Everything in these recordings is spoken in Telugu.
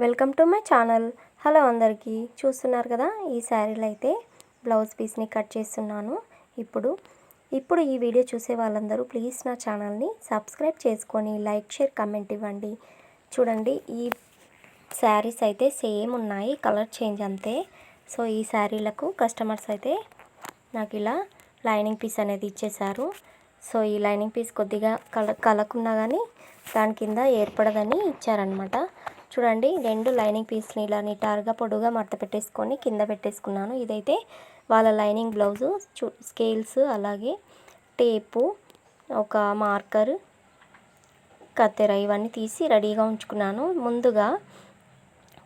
Welcome to my channel. Hello అందరికీ, చూస్తున్నారు కదా ఈ శారీలో అయితే బ్లౌజ్ పీస్ని కట్ చేస్తున్నాను. ఇప్పుడు ఈ వీడియో చూసే వాళ్ళందరూ ప్లీజ్ నా ఛానల్ని సబ్స్క్రైబ్ చేసుకొని లైక్, షేర్, కమెంట్ ఇవ్వండి. చూడండి, ఈ శారీస్ అయితే సేమ్ ఉన్నాయి, కలర్ చేంజ్ అంతే. సో ఈ శారీలకు కస్టమర్స్ అయితే నాకు ఇలా లైనింగ్ పీస్ అనేది ఇచ్చేశారు. సో ఈ లైనింగ్ పీస్ కొద్దిగా కలకున్నా కానీ దాని కింద ఏర్పడదని ఇచ్చారనమాట. చూడండి, 2 లైనింగ్ పీస్ని ఇలా నిటారుగా పొడుగా మడత పెట్టేసుకొని కింద పెట్టేసుకున్నాను. ఇదైతే వాళ్ళ లైనింగ్ బ్లౌజు. స్కేల్స్, అలాగే టేపు, ఒక మార్కర్, కత్తెర ఇవన్నీ తీసి రెడీగా ఉంచుకున్నాను. ముందుగా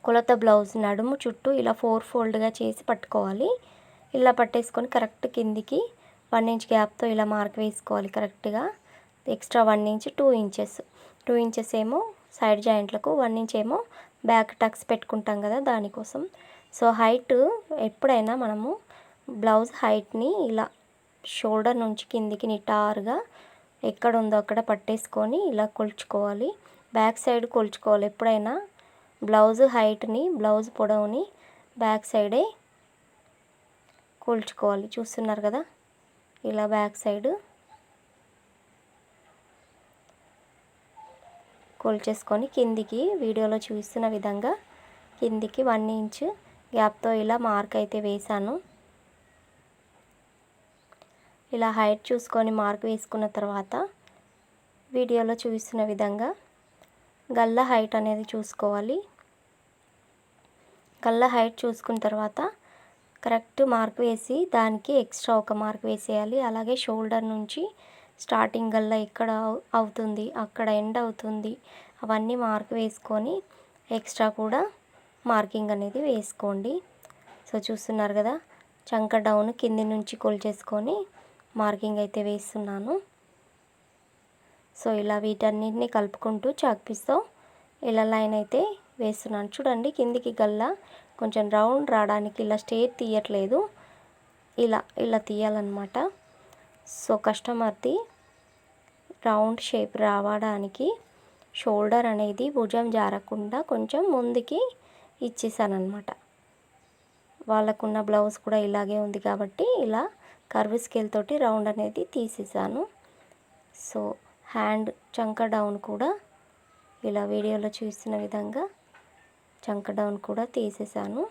కొలత బ్లౌజ్ నడుము చుట్టూ ఇలా 4 ఫోల్డ్గా చేసి పట్టుకోవాలి. ఇలా పట్టేసుకొని కరెక్ట్ కిందికి 1 ఇంచ్ గ్యాప్తో ఇలా మార్క్ వేసుకోవాలి. కరెక్ట్గా ఎక్స్ట్రా 1 ఇంచ్, 2 ఇంచెస్ ఏమో సైడ్ జాయింట్లకు, 1 ఇంచ్ ఏమో బ్యాక్ టక్స్ పెట్టుకుంటాం కదా దానికోసం. సో హైట్ ఎప్పుడైనా మనము బ్లౌజ్ హైట్ని ఇలా షోల్డర్ నుంచి కిందికి నిటారుగా ఎక్కడ ఉందో అక్కడ పట్టేసుకొని ఇలా కొలుచుకోవాలి. బ్యాక్ సైడ్ కొలుచుకోవాలి. ఎప్పుడైనా బ్లౌజ్ హైట్ని, బ్లౌజ్ పొడవుని బ్యాక్ సైడే కొలుచుకోవాలి. చూస్తున్నారు కదా, ఇలా బ్యాక్ సైడ్ కొలిచేసుకొని కిందికి వీడియోలో చూస్తున్న విధంగా కిందికి 1 ఇంచ్ గ్యాప్తో ఇలా మార్క్ అయితే వేశాను. ఇలా హైట్ చూసుకొని మార్క్ వేసుకున్న తర్వాత వీడియోలో చూస్తున్న విధంగా గల్ల హైట్ అనేది చూసుకోవాలి. గల్ల హైట్ చూసుకున్న తర్వాత కరెక్ట్ మార్క్ వేసి దానికి ఎక్స్ట్రా ఒక మార్క్ వేసేయాలి. అలాగే షోల్డర్ నుంచి స్టార్టింగ్ గల్ల ఎక్కడ అవుతుంది, అక్కడ ఎండ్ అవుతుంది, అవన్నీ మార్క్ వేసుకొని ఎక్స్ట్రా కూడా మార్కింగ్ అనేది వేసుకోండి. సో చూస్తున్నారు కదా, చంక డౌన్ కింది నుంచి కొలిచేసుకొని మార్కింగ్ అయితే వేస్తున్నాను. సో ఇలా వీటన్నిటిని కలుపుకుంటూ చాక్పీస్తో ఇలా లైన్ అయితే వేస్తున్నాను. చూడండి, కిందికి గల్ల కొంచెం రౌండ్ రావడానికి ఇలా స్ట్రేట్ తీయట్లేదు, ఇలా తీయాలన్నమాట. సో కస్టమర్ది రౌండ్ షేప్ రావడానికి షోల్డర్ అనేది భుజం జారకుండా కొంచెం ముందుకి ఇచ్చేసానమాట. వాళ్ళకున్న బ్లౌజ్ కూడా ఇలాగే ఉంది కాబట్టి ఇలా కర్వ్ స్కేల్ తోటి రౌండ్ అనేది తీసేసాను. సో హ్యాండ్ చంక డౌన్ కూడా ఇలా వీడియోలో చూస్తున్న విధంగా చంక డౌన్ కూడా తీసేసాను.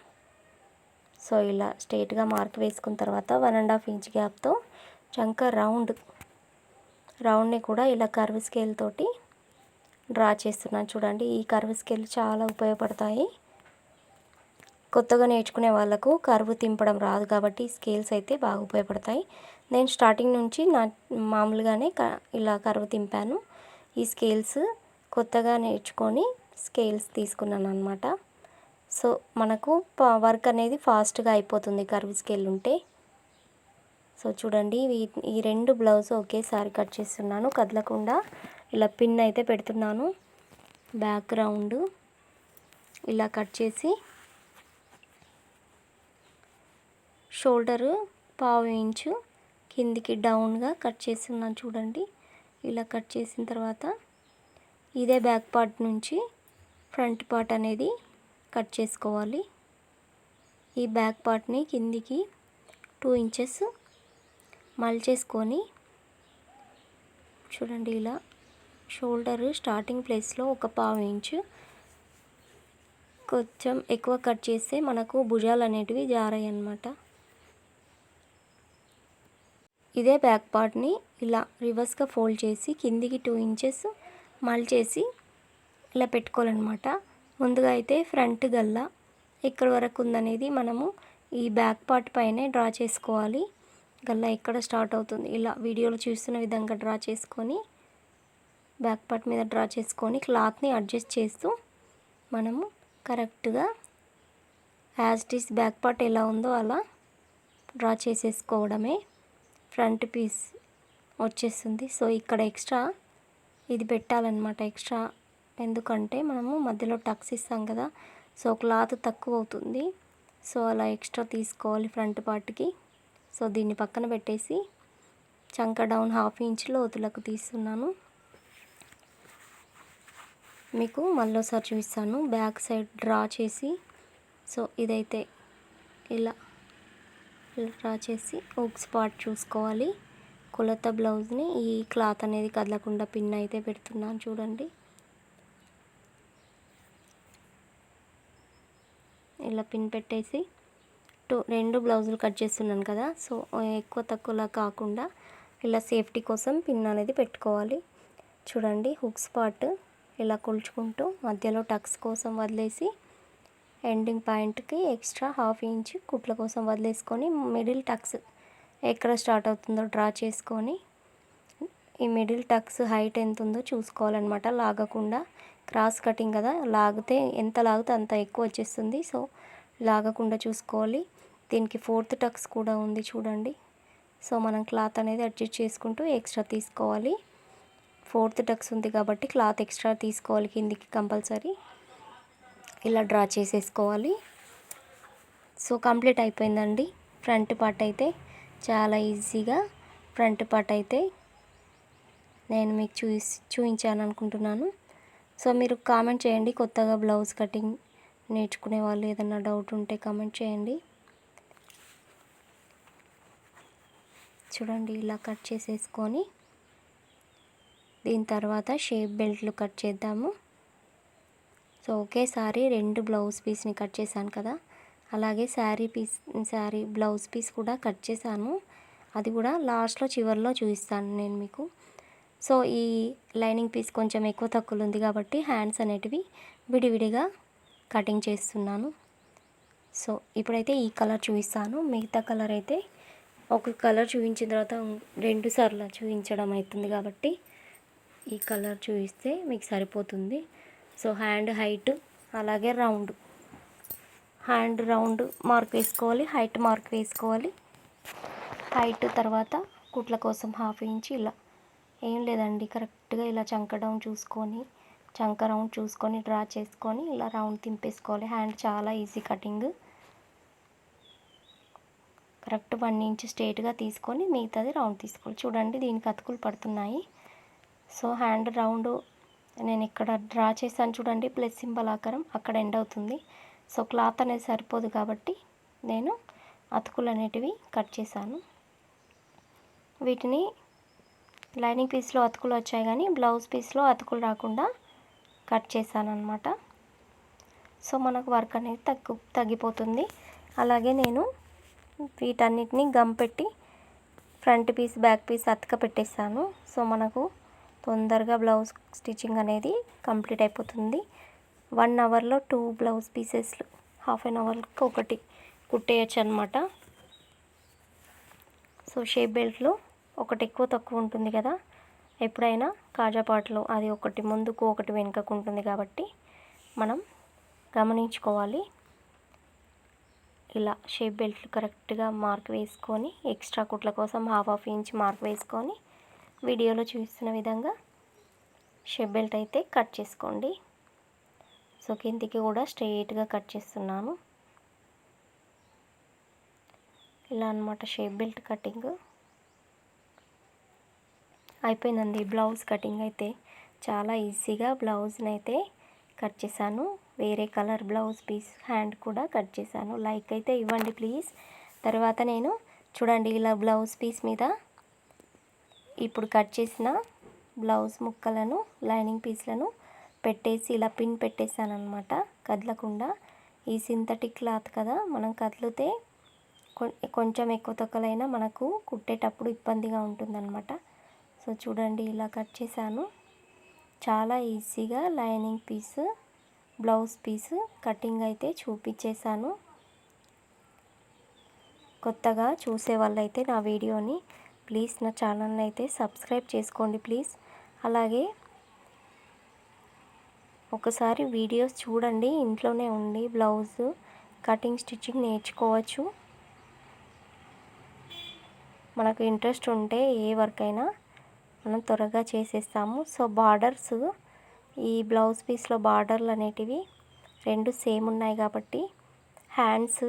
సో ఇలా స్ట్రైట్గా మార్క్ వేసుకున్న తర్వాత 1.5 ఇంచ్ గ్యాప్తో చంక రౌండ్ని కూడా ఇలా కర్వ్ స్కేల్ తోటి డ్రా చేస్తున్నాను. చూడండి, ఈ కర్వ్ స్కేల్ చాలా ఉపయోగపడతాయి. కొత్తగా నేర్చుకునే వాళ్ళకు కర్వ్ తింపడం రాదు కాబట్టి స్కేల్స్ అయితే బాగా ఉపయోగపడతాయి. నేను స్టార్టింగ్ నుంచి మామూలుగానే ఇలా కర్వ్ తింపాను. ఈ స్కేల్స్ కొత్తగా నేర్చుకొని స్కేల్స్ తీసుకున్నాను అనమాట. సో మనకు వర్క్ అనేది ఫాస్ట్గా అయిపోతుంది కర్వ్ స్కేల్ ఉంటే. సో చూడండి, ఈ 2 బ్లౌజ్ ఒకేసారి కట్ చేస్తున్నాను. కదలకుండా ఇలా పిన్ అయితే పెడుతున్నాను. బ్యాక్గ్రౌండ్ ఇలా కట్ చేసి షోల్డరు 1/2 ఇంచు కిందికి డౌన్గా కట్ చేస్తున్నాను. చూడండి, ఇలా కట్ చేసిన తర్వాత ఇదే బ్యాక్ పార్ట్ నుంచి ఫ్రంట్ పార్ట్ అనేది కట్ చేసుకోవాలి. ఈ బ్యాక్ పార్ట్ని కిందికి 2 ఇంచెస్ మల్చేసుకొని చూడండి, ఇలా షోల్డర్ స్టార్టింగ్ ప్లేస్లో ఒక 1/2 ఇంచు కొంచెం ఎక్కువ కట్ చేస్తే మనకు భుజాలు అనేటివి జారాయి అన్నమాట. ఇదే బ్యాక్ పార్ట్ని ఇలా రివర్స్గా ఫోల్డ్ చేసి కిందికి 2 ఇంచెస్ మల్చేసి ఇలా పెట్టుకోవాలన్నమాట. ముందుగా అయితే ఫ్రంట్ గల్ల ఎక్కడి వరకు ఉందనేది మనము ఈ బ్యాక్ పార్ట్ పైనే డ్రా చేసుకోవాలి. గల్లా ఎక్కడ స్టార్ట్ అవుతుంది ఇలా వీడియోలో చూస్తున్న విధంగా డ్రా చేసుకొని బ్యాక్ పార్ట్ మీద డ్రా చేసుకొని క్లాత్ని అడ్జస్ట్ చేస్తూ మనము కరెక్ట్గా as it is back part ఎలా ఉందో అలా డ్రా చేసేసుకోవడమే. ఫ్రంట్ పీస్ వచ్చేస్తుంది. సో ఇక్కడ ఎక్స్ట్రా ఇది పెట్టాలన్నమాట. ఎక్స్ట్రా ఎందుకంటే మనము మధ్యలో టక్స్ ఇస్తాం కదా, సో క్లాత్ తక్కువ అవుతుంది. సో అలా ఎక్స్ట్రా తీసుకోవాలి ఫ్రంట్ పార్ట్కి. సో దీన్ని పక్కన పెట్టేసి చంక డౌన్ 1/2 ఇంచ్ లోతులకు తీస్తున్నాను. మీకు మళ్ళీసారి చూపిస్తాను. బ్యాక్ సైడ్ డ్రా చేసి, సో ఇదైతే ఇలా డ్రా చేసి హుక్ స్పాట్ చూసుకోవాలి. కొలత బ్లౌజ్ని ఈ క్లాత్ అనేది కదలకుండా పిన్ అయితే పెడుతున్నాను చూడండి. ఇలా పిన్ పెట్టేసి రెండు బ్లౌజులు కట్ చేస్తున్నాను కదా, సో ఎక్కువ తక్కువలా కాకుండా ఇలా సేఫ్టీ కోసం పిన్ అనేది పెట్టుకోవాలి. చూడండి హుక్ స్పాట్ ఇలా కొలుచుకుంటూ మధ్యలో టక్స్ కోసం వదిలేసి ఎండింగ్ పాయింట్కి ఎక్స్ట్రా 1/2 ఇంచ్ కుట్ల కోసం వదిలేసుకొని మిడిల్ టక్స్ ఎక్కడ స్టార్ట్ అవుతుందో డ్రా చేసుకొని ఈ మిడిల్ టక్స్ హైట్ ఎంత ఉందో చూసుకోవాలన్నమాట. లాగకుండా, క్రాస్ కటింగ్ కదా, లాగితే ఎంత లాగితే అంత ఎక్కువ వచ్చేస్తుంది. సో లాగకుండా చూసుకోవాలి. దీనికి 4th టక్స్ కూడా ఉంది చూడండి. సో మనం క్లాత్ అనేది అడ్జస్ట్ చేసుకుంటూ ఎక్స్ట్రా తీసుకోవాలి. 4th టక్స్ ఉంది కాబట్టి క్లాత్ ఎక్స్ట్రా తీసుకోవాలి కిందికి కంపల్సరీ. ఇలా డ్రా చేసేసుకోవాలి. సో కంప్లీట్ అయిపోయిందండి. ఫ్రంట్ పార్ట్ అయితే చాలా ఈజీగా ఫ్రంట్ పార్ట్ అయితే నేను మీకు చూపించాను అనుకుంటున్నాను. సో మీరు కామెంట్ చేయండి, కొత్తగా బ్లౌజ్ కటింగ్ నేర్చుకునే వాళ్ళు ఏదైనా డౌట్ ఉంటే కామెంట్ చేయండి. చూడండి ఇలా కట్ చేసేసుకొని దీని తర్వాత షేప్ బెల్ట్లు కట్ చేద్దాము. సో ఒకేసారి 2 బ్లౌజ్ పీస్ని కట్ చేశాను కదా, అలాగే శారీ బ్లౌజ్ పీస్ కూడా కట్ చేశాను. అది కూడా లాస్ట్లో చివరిలో చూపిస్తాను నేను మీకు. సో ఈ లైనింగ్ పీస్ కొంచెం ఎక్కువ తక్కువ ఉంది కాబట్టి హ్యాండ్స్ అనేటివి విడివిడిగా కటింగ్ చేస్తున్నాను. సో ఇప్పుడైతే ఈ కలర్ చూపిస్తాను. మిగతా కలర్ అయితే ఒక కలర్ చూపించిన తర్వాత 2 సార్లు చూపించడం అవుతుంది కాబట్టి ఈ కలర్ చూపిస్తే మీకు సరిపోతుంది. సో హ్యాండ్ హైట్ అలాగే హ్యాండ్ రౌండ్ మార్క్ వేసుకోవాలి, హైట్ మార్క్ వేసుకోవాలి. హైట్ తర్వాత కుట్ల కోసం 1/2 ఇంచ్ ఇలా ఏం లేదండి, కరెక్ట్గా ఇలా చంక రౌండ్ చూసుకొని డ్రా చేసుకొని ఇలా రౌండ్ తింపేసుకోవాలి. హ్యాండ్ చాలా ఈజీ కటింగ్. కరెక్ట్ 1 ఇంచ్ స్ట్రేట్గా తీసుకొని మిగతాది రౌండ్ తీసుకోవాలి. చూడండి దీనికి అతుకులు పడుతున్నాయి. సో హ్యాండ్ రౌండ్ నేను ఇక్కడ డ్రా చేశాను చూడండి, ప్లస్ సింబల్ ఆకారం అక్కడ ఎండ్ అవుతుంది. సో క్లాత్ అనేది సరిపోదు కాబట్టి నేను అతుకులు అనేటివి కట్ చేశాను. వీటిని లైనింగ్ పీస్లో అతుకులు వచ్చాయి కానీ బ్లౌజ్ పీస్లో అతుకులు రాకుండా కట్ చేశాను అన్నమాట. సో మనకు వర్క్ అనేది తగ్గిపోతుంది. అలాగే నేను వీటన్నిటిని గమ్ పెట్టి ఫ్రంట్ పీస్ బ్యాక్ పీస్ అతక పెట్టేస్తాను. సో మనకు తొందరగా బ్లౌజ్ స్టిచ్చింగ్ అనేది కంప్లీట్ అయిపోతుంది. 1 అవర్లో 2 బ్లౌజ్ పీసెస్లు, 1/2 అవర్కి ఒకటి కుట్టేయచ్చు అనమాట. సో షేప్ బెల్ట్లో ఒకటి ఎక్కువ తక్కువ ఉంటుంది కదా, ఎప్పుడైనా కాజాపాట్లో అది ఒకటి ముందుకు ఒకటి వెనుకకు ఉంటుంది కాబట్టి మనం గమనించుకోవాలి. ఇలా షేప్ బెల్ట్లు కరెక్ట్గా మార్క్ వేసుకొని ఎక్స్ట్రా కుట్ల కోసం 1/2 ఇంచ్ మార్క్ వేసుకొని వీడియోలో చూపిస్తున్న విధంగా షేప్ బెల్ట్ అయితే కట్ చేసుకోండి. సో కిందికి కూడా స్ట్రెయిట్గా కట్ చేస్తున్నాను. ఇలా అన్నమాట షేప్ బెల్ట్ కటింగ్ అయిపోయిందండి. బ్లౌజ్ కటింగ్ అయితే చాలా ఈజీగా బ్లౌజ్ని అయితే కట్ చేశాను. వేరే కలర్ బ్లౌజ్ పీస్ హ్యాండ్ కూడా కట్ చేశాను. లైక్ అయితే ఇవ్వండి ప్లీజ్. తర్వాత నేను చూడండి ఇలా బ్లౌజ్ పీస్ మీద ఇప్పుడు కట్ చేసిన బ్లౌజ్ ముక్కలను లైనింగ్ పీస్లను పెట్టేసి ఇలా పిన్ పెట్టేశాను అనమాట, కదలకుండా. ఈ సింథటిక్ క్లాత్ కదా, మనం కదిలితే కొంచెం ఎక్కువ తక్కువైనా మనకు కుట్టేటప్పుడు ఇబ్బందిగా ఉంటుందన్నమాట. సో చూడండి ఇలా కట్ చేశాను. చాలా ఈజీగా lining piece blouse piece cutting అయితే చూపించేశాను. కొత్తగా చూసే వాళ్ళైతే నా వీడియోని ప్లీజ్ నా ఛానల్ని అయితే సబ్స్క్రైబ్ చేసుకోండి ప్లీజ్. అలాగే ఒకసారి వీడియోస్ చూడండి, ఇంట్లోనే ఉండి బ్లౌజ్ కటింగ్ స్టిచ్చింగ్ నేర్చుకోవచ్చు. మనకు ఇంట్రెస్ట్ ఉంటే ఏ వర్క్ అయినా మనం త్వరగా చేసేస్తాము. సో బార్డర్స్ ఈ బ్లౌజ్ పీస్లో బార్డర్లు అనేటివి 2 సేమ్ ఉన్నాయి కాబట్టి హ్యాండ్స్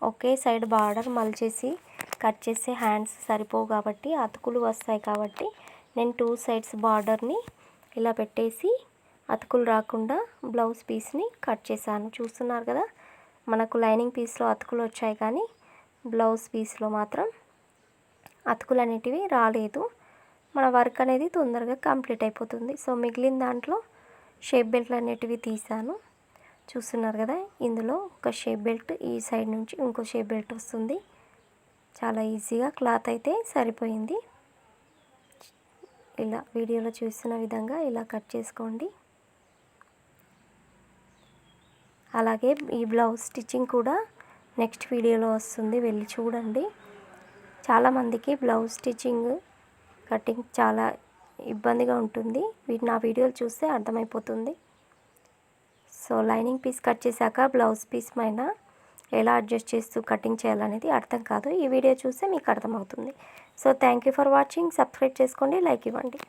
ఒకే సైడ్ బార్డర్ మలిచేసి కట్ చేసే హ్యాండ్స్ సరిపోవు కాబట్టి అతుకులు వస్తాయి కాబట్టి నేను 2 సైడ్స్ బార్డర్ని ఇలా పెట్టేసి అతుకులు రాకుండా బ్లౌజ్ పీస్ని కట్ చేశాను. చూస్తున్నారు కదా, మనకు లైనింగ్ పీస్లో అతుకులు వచ్చాయి కానీ బ్లౌజ్ పీస్లో మాత్రం అతుకులు అనేటివి రాలేదు. మన వర్క్ అనేది తొందరగా కంప్లీట్ అయిపోతుంది. సో మిగిలిన దాంట్లో షేప్ బెల్ట్లు అనేటివి తీసాను. చూస్తున్నారు కదా, ఇందులో ఒక షేప్ బెల్ట్, ఈ సైడ్ నుంచి ఇంకో షేప్ బెల్ట్ వస్తుంది. చాలా ఈజీగా క్లాత్ అయితే సరిపోయింది. ఇలా వీడియోలో చూస్తున్న విధంగా ఇలా కట్ చేసుకోండి. అలాగే ఈ బ్లౌజ్ స్టిచ్చింగ్ కూడా నెక్స్ట్ వీడియోలో వస్తుంది, వెళ్ళి చూడండి. చాలామందికి బ్లౌజ్ స్టిచ్చింగ్ కటింగ్ చాలా ఇబ్బందిగా ఉంటుంది. నా వీడియోలు చూస్తే అర్థమైపోతుంది. సో లైనింగ్ పీస్ కట్ చేశాక బ్లౌజ్ పీస్ పైన ఎలా అడ్జస్ట్ చేస్తూ కటింగ్ చేయాలనేది అర్థం కాదు. ఈ వీడియో చూస్తే మీకు అర్థమవుతుంది. So thank you for watching. Subscribe చేసుకోండి, లైక్ ఇవ్వండి.